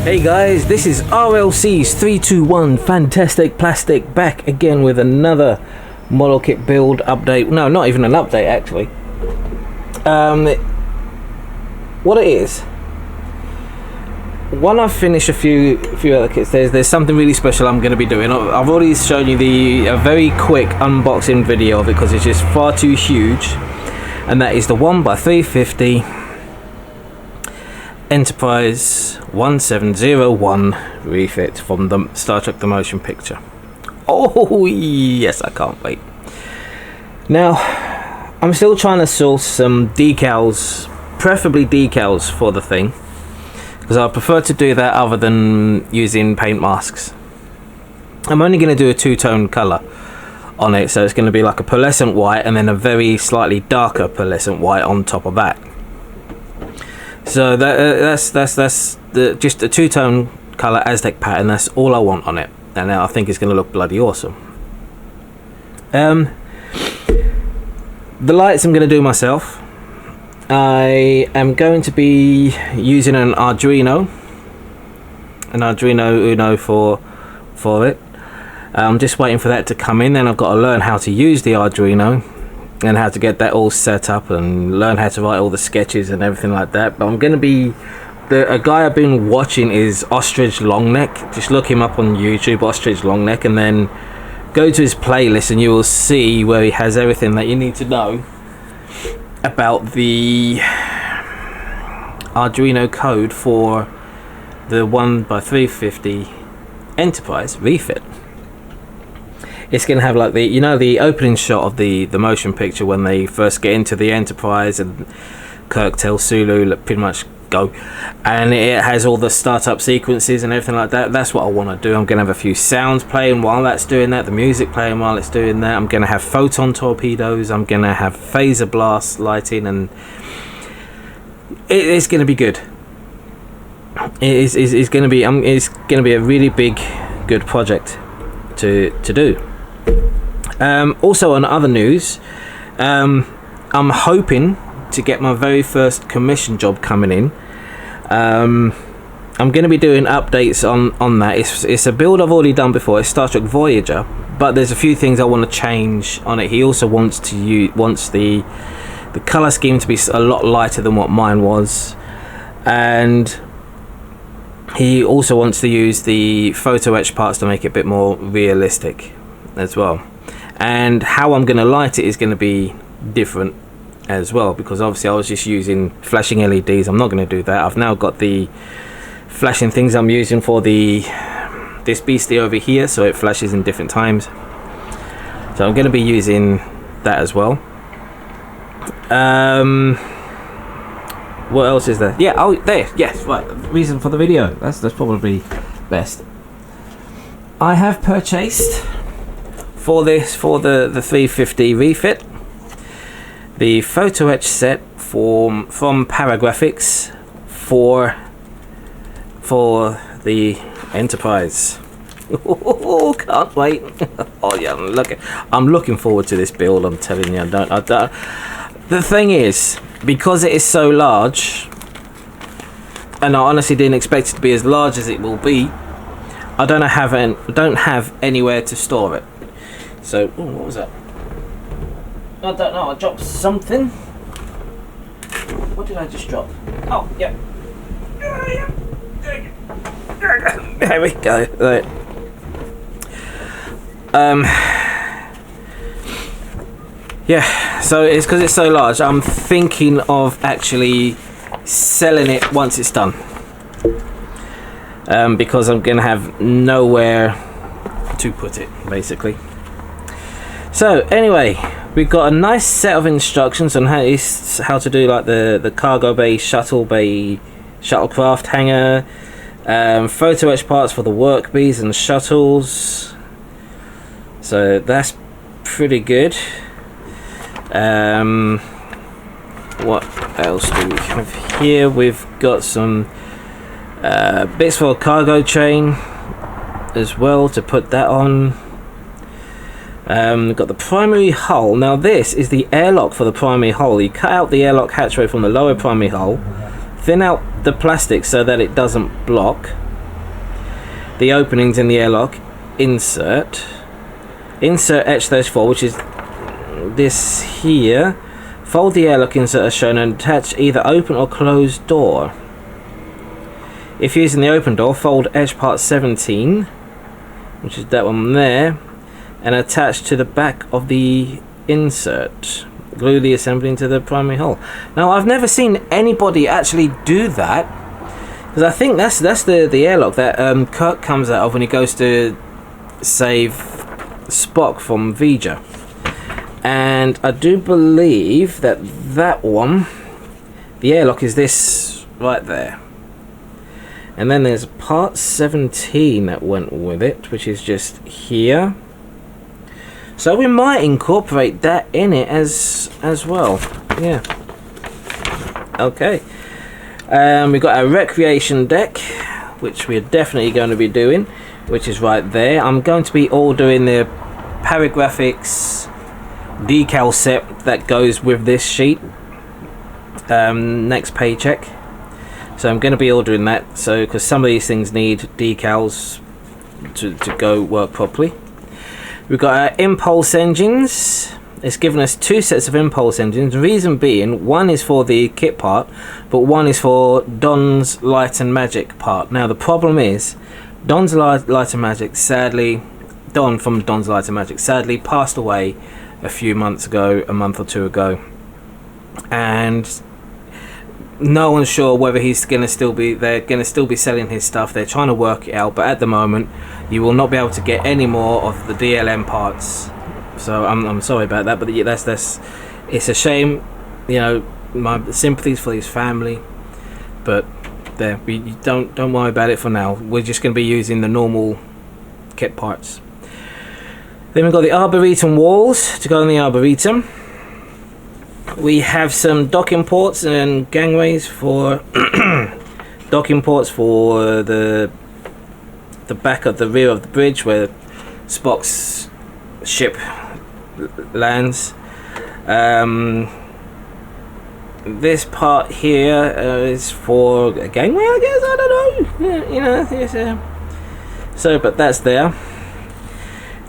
Hey guys, this is RLC's 321 Fantastic Plastic back again with another model kit build update. No, not even an update actually. What it is, when I finish a few other kits, there's something really special I'm going to be doing. I've already shown you a very quick unboxing video of it because it's just far too huge, and that is the 1x350 Enterprise 1701 refit from the Star Trek The Motion Picture. Oh yes, I can't wait. Now I'm still trying to source some decals, preferably decals for the thing, because I prefer to do that other than using paint masks. I'm only going to do a two-tone color on it, so it's going to be like a pearlescent white and then a very slightly darker pearlescent white on top of that. So that's just a two-tone color Aztec pattern. That's all I want on it, and I think it's going to look bloody awesome. The lights I'm going to do myself. I am going to be using an Arduino Uno for it. I'm just waiting for that to come in, then I've got to learn how to use the Arduino and how to get that all set up and learn how to write all the sketches and everything like that. But I'm going to be a guy I've been watching is Ostrich Longneck. Just look him up on YouTube, Ostrich Longneck, and then go to his playlist and you will see where he has everything that you need to know about the Arduino code for the 1x350 Enterprise refit. It's going to have like the opening shot of the motion picture when they first get into the Enterprise and Kirk tells Sulu pretty much go, and it has all the startup sequences and everything like that. That's what I want to do. I'm going to have a few sounds playing while that's doing that, the music playing while it's doing that. I'm going to have photon torpedoes, I'm going to have phaser blast lighting, and it's going to be good. It's going to be a really big good project to do. Also on other news, I'm hoping to get my very first commission job coming in. I'm going to be doing updates on that. It's a build I've already done before. It's Star Trek Voyager, but there's a few things I want to change on it. He also wants the color scheme to be a lot lighter than what mine was, and he also wants to use the photo etch parts to make it a bit more realistic as well. And how I'm going to light it is going to be different as well, because obviously I was just using flashing LEDs. I'm not going to do that. I've now got the flashing things I'm using for this beastie over here, so it flashes in different times. So I'm going to be using that as well. What else is there? Yeah, oh there, yes, right, reason for the video. That's probably best. I have purchased for the 350 refit the photo etch set from Paragraphix for the Enterprise. Oh, can't wait. Oh yeah, I'm looking forward to this build, I'm telling you. The thing is, because it is so large, and I honestly didn't expect it to be as large as it will be, I don't have anywhere to store it. So, ooh, what was that? I don't know, I dropped something. What did I just drop? Oh, yeah. There we go. Right. Yeah, so it's because it's so large, I'm thinking of actually selling it once it's done, because I'm gonna have nowhere to put it basically. So anyway, we've got a nice set of instructions on how to do like the cargo bay, shuttlecraft hangar, photo etch parts for the work bees and shuttles. So that's pretty good. What else do we have here? We've got some bits for a cargo chain as well to put that on. We've got the primary hull. Now this is the airlock for the primary hull. You cut out the airlock hatchway from the lower primary hull, thin out the plastic so that it doesn't block, the openings in the airlock, insert etch-4, which is this here. Fold the airlock insert as shown and attach either open or closed door. If using the open door, fold edge part 17, which is that one there, and attach to the back of the insert. Glue the assembly into the primary hull. Now, I've never seen anybody actually do that, because I think that's the airlock that Kirk comes out of when he goes to save Spock from Vija. And I do believe that one, the airlock, is this right there. And then there's part 17 that went with it, which is just here. So we might incorporate that in it as well. Yeah. Okay. We've got our recreation deck, which we're definitely going to be doing, which is right there. I'm going to be ordering the Paragraphix decal set that goes with this sheet next paycheck. So I'm going to be ordering that, so because some of these things need decals to go work properly. We've got our impulse engines. It's given us 2 sets of impulse engines. The reason being, one is for the kit part, but one is for Don's Light and Magic part. Now the problem is, Don's Light and Magic, sadly, Don from Don's Light and Magic sadly passed away a few months ago, a month or two ago, and no one's sure whether he's gonna still be selling his stuff. They're trying to work it out, but at the moment you will not be able to get any more of the DLM parts. So I'm sorry about that, but that's it's a shame. You know, my sympathies for his family, but there, you don't worry about it for now. We're just going to be using the normal kit parts. Then we've got the Arboretum walls to go on the Arboretum. We have some docking ports and gangways for docking ports for the back of the rear of the bridge where Spock's ship lands. This part here is for a gangway, I guess. I don't know. Yeah, you know, yes, so but that's there.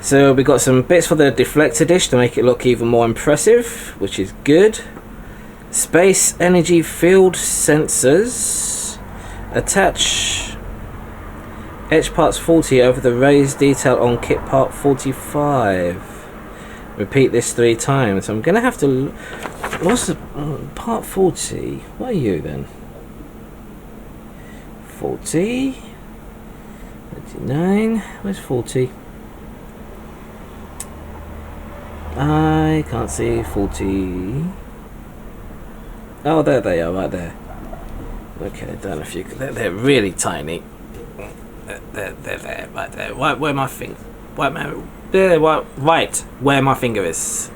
So we got some bits for the deflector dish to make it look even more impressive, which is good. Space energy field sensors. Attach etch parts 40 over the raised detail on kit part 45. Repeat this 3 times. I'm gonna have to. What's the part 40? What are you then? 40. 29. Where's 40? I can't see 40. Oh, there they are, right there. Okay, I don't know if you can. They're really tiny. They're there, right there. Right where my finger. Right where my finger is.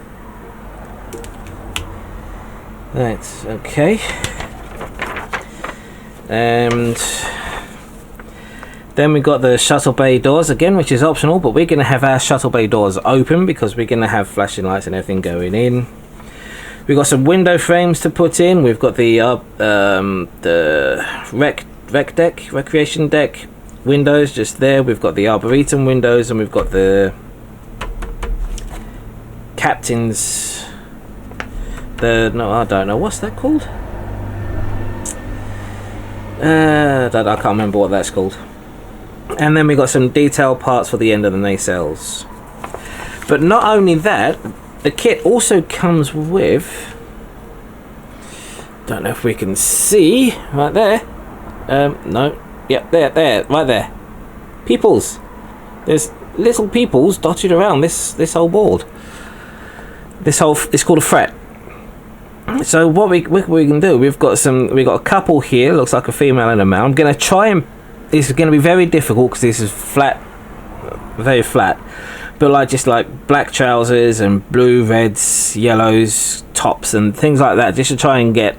Right. Okay. And then we got the shuttle bay doors again, which is optional, but we're going to have our shuttle bay doors open because we're going to have flashing lights and everything going in. We've got some window frames to put in. We've got the recreation deck windows just there. We've got the Arboretum windows, and we've got the captain's. No, I don't know what's that called. I can't remember what that's called. And then we got some detail parts for the end of the nacelles. But not only that, the kit also comes with, don't know if we can see right there. No, yep, there, right there. Peoples. There's little peoples dotted around this whole board. It's called a fret. So what we can do, we've got a couple here. Looks like a female and a male. I'm gonna try and. This is going to be very difficult because this is flat, very flat, but just like black trousers and blue, reds, yellows, tops and things like that, just to try and get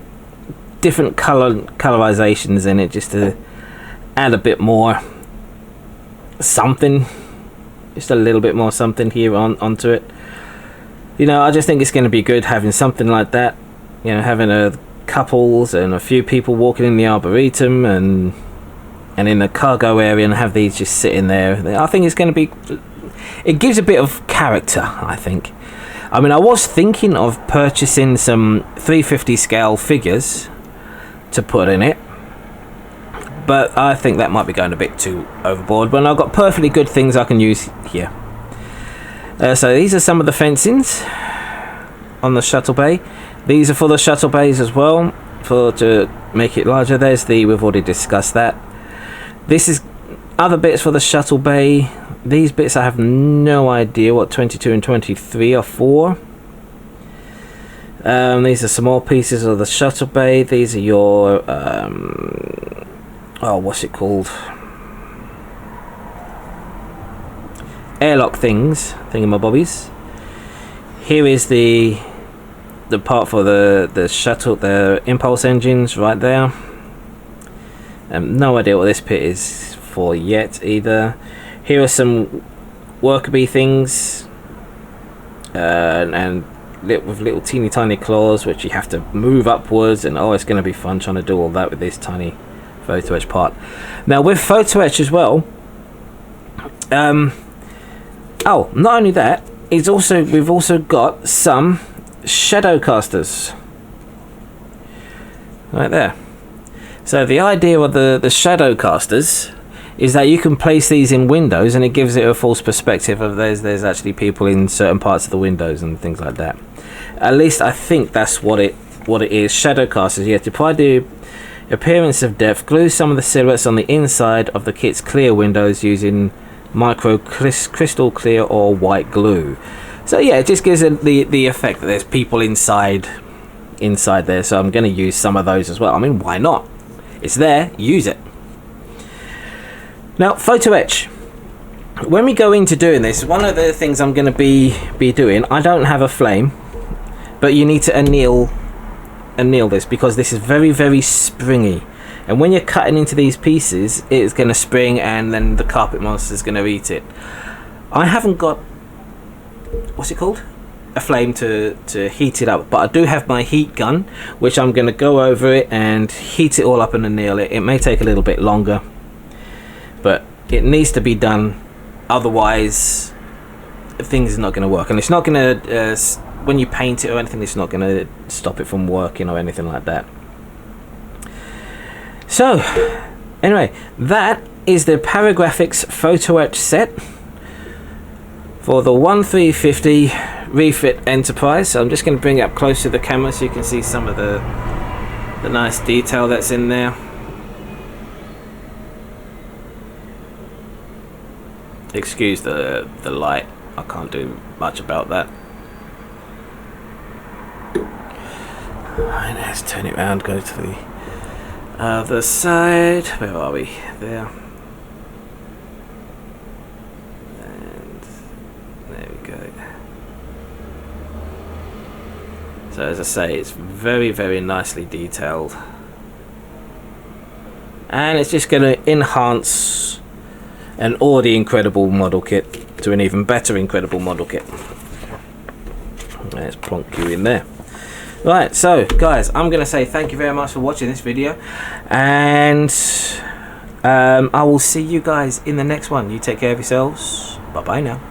different colorizations in it, just to add a bit more something, just a little bit more something here onto it. You know, I just think it's going to be good having something like that, you know, having a couples and a few people walking in the Arboretum and and in the cargo area and have these just sitting there. I think it's going to be, it gives a bit of character, I think. I mean, I was thinking of purchasing some 350 scale figures to put in it, but I think that might be going a bit too overboard. But I've got perfectly good things I can use here. So these are some of the fencings on the shuttle bay. These are for the shuttle bays as well, to make it larger. There's we've already discussed that. This is other bits for the shuttle bay. These bits I have no idea what 22 and 23 are for. These are some more pieces of the shuttle bay. These are your oh, what's it called? Airlock thingamabobbies. Here is the part for the shuttle, the impulse engines right there. No idea what this pit is for yet either. Here are some worker bee things, and with little teeny tiny claws which you have to move upwards, and oh, it's going to be fun trying to do all that with this tiny Photoetch part. Now with Photoetch as well, oh, not only that, we've also got some shadow casters right there. So the idea of the shadow casters is that you can place these in windows, and it gives it a false perspective of there's actually people in certain parts of the windows and things like that. At least I think that's what it is. Shadow casters. You have to provide the appearance of depth. Glue some of the silhouettes on the inside of the kit's clear windows using micro crystal clear or white glue. So yeah, it just gives it the effect that there's people inside there. So I'm going to use some of those as well. I mean, why not? It's there, use it. Now, Photoetch. When we go into doing this, one of the things I'm going to be doing, I don't have a flame, but you need to anneal this, because this is very, very springy. And when you're cutting into these pieces, it's going to spring, and then the carpet monster is going to eat it. I haven't got, what's it called? A flame to heat it up, but I do have my heat gun, which I'm going to go over it and heat it all up and anneal it. It may take a little bit longer, but it needs to be done, otherwise things are not going to work. And it's not going to, when you paint it or anything, it's not going to stop it from working or anything like that. So anyway, that is the Paragraphix Photoetch set for the 1350 Refit Enterprise. So I'm just going to bring it up close to the camera so you can see some of the nice detail that's in there. Excuse the light, I can't do much about that. Alright, let's turn it around, go to the other side. Where are we? There. And there we go. So as I say, it's very, very nicely detailed. And it's just going to enhance an already incredible model kit to an even better incredible model kit. Let's plonk you in there. Right, so guys, I'm going to say thank you very much for watching this video, and I will see you guys in the next one. You take care of yourselves. Bye bye now.